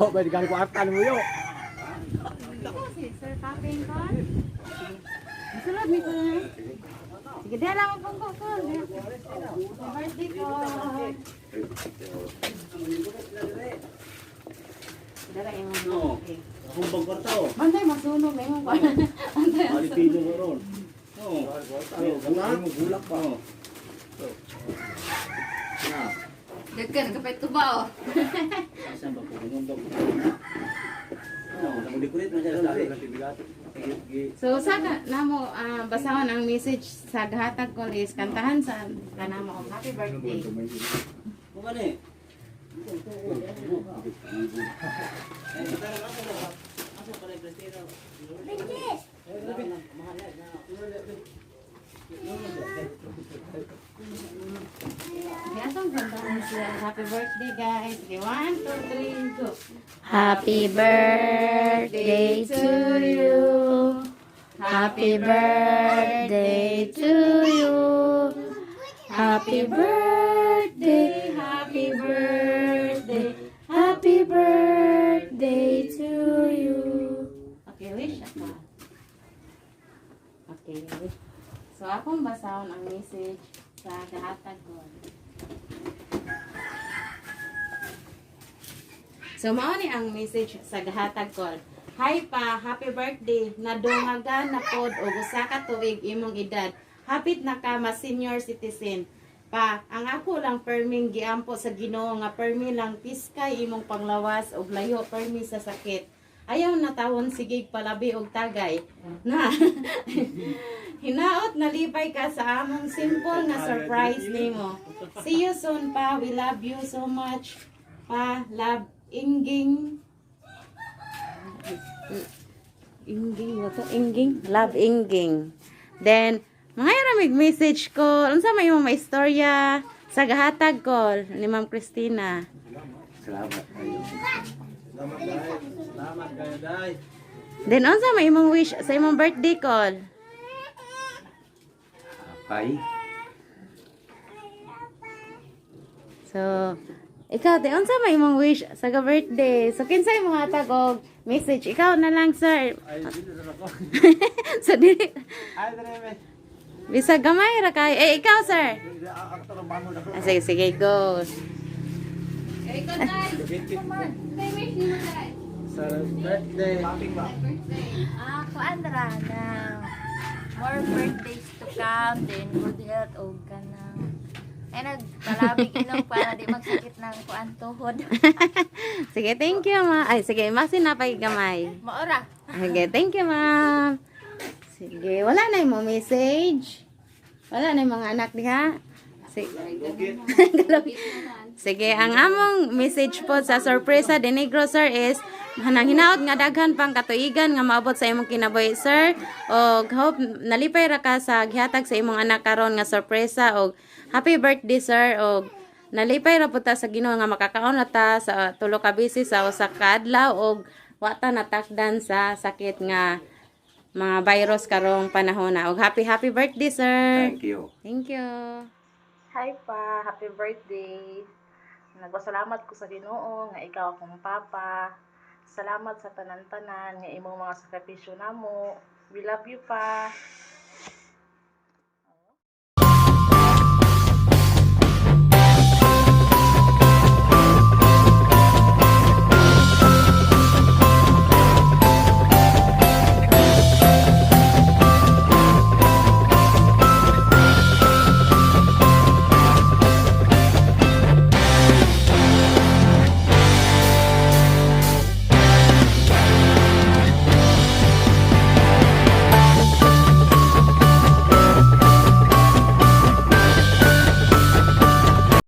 Ako, pwede kang kuwartan mo yun. Sir, kaping ko. Sulod ni ko na. Sige, diyan lang ang pangko ko. Birthday ko. Dala yung birthday. Kumbang kwarta o. Antay, masunog na yung antay, Alipino mo ron. Oo. Ano mo bulak pa. Na. Dagkan, kapay tuba o. Saan ba po? Kumbang kwarta. Oo. Namulik-ulit mo siya sa sabi. So, sa namo basahon ang message sa gahatag ko is kantahan sa kanamo og happy birthday. Kung ano eh. Gatong kantahan siya. Happy birthday guys. Okay, 1, 2, 3, go. Happy birthday to you. Happy birthday to you. Happy birthday, happy birthday, happy birthday to you. Okay, wish ako. Okay, wish. So, akong basahon ang message sa gahatag ko. So, mao ni ang message sa gahatag ko. Hi pa, happy birthday. Nadungagan na pod og usa ka tuig imong edad. Hapit na ka ma senior citizen. Pa, ang ako lang perming giampo sa Ginoo nga permi lang piskay imong panglawas og layo permi sa sakit. Ayaw na tawon sigig palabi og tagay. Na. Hinaot nalipay ka sa among simple nga surprise nimo. See you soon pa. We love you so much. Pa, love Inging. Inging, what to? Inging? Love Inging. Then, mga ramig message ko. Unsa may imong maistorya sa gahatag ko ni Ma'am Christina. Salamat kayo. Salamat kayo, day. Then, unsa may imong wish sa imong birthday call? Pay. So, ikaw, te, unsa may imong wish sa birthday? So, kinsay imong hatag og message? Ikaw na lang, sir. Ay, dito na ako. So, dili. Ay, dali, may. Bisa gamay ra kay. Eh, ikaw, sir. Ang trabaho na ako. Sige, sige, go. Sa birthday. Kaping ba? Kuandra na more birthdays to come, then good health o ka na. Ay, nagpalabig inom para di magsakit ng kuantuhod. Sige, thank you, ma. Ay, sige, masin na pa'y gamay. Maora. Sige, thank you, ma'am. Sige, wala na yung message. Wala na yung mga anak niya. Sige. Sige, ang among message po sa sorpresa de Negro, sir, is hanang hinaot nga daghan pang katuigan nga maabot sa imong kinabuhi, sir. O hope nalipay ra ka sa gihatag sa imong anak karon nga sorpresa og happy birthday, sir. O nalipay ra pud ta sa Ginoo nga makakaon na ta sa tulo ka beses sa usa ka adlaw og wa ta natakdan sa sakit nga mga virus karong panahon na. Og happy birthday, sir. Thank you. Thank you. Hi pa, happy birthday. Nagpasalamat ko sa Ginoo nga ikaw akong papa. Salamat sa tanan-tanan nga imong mga sakripisyo namo. We love you pa.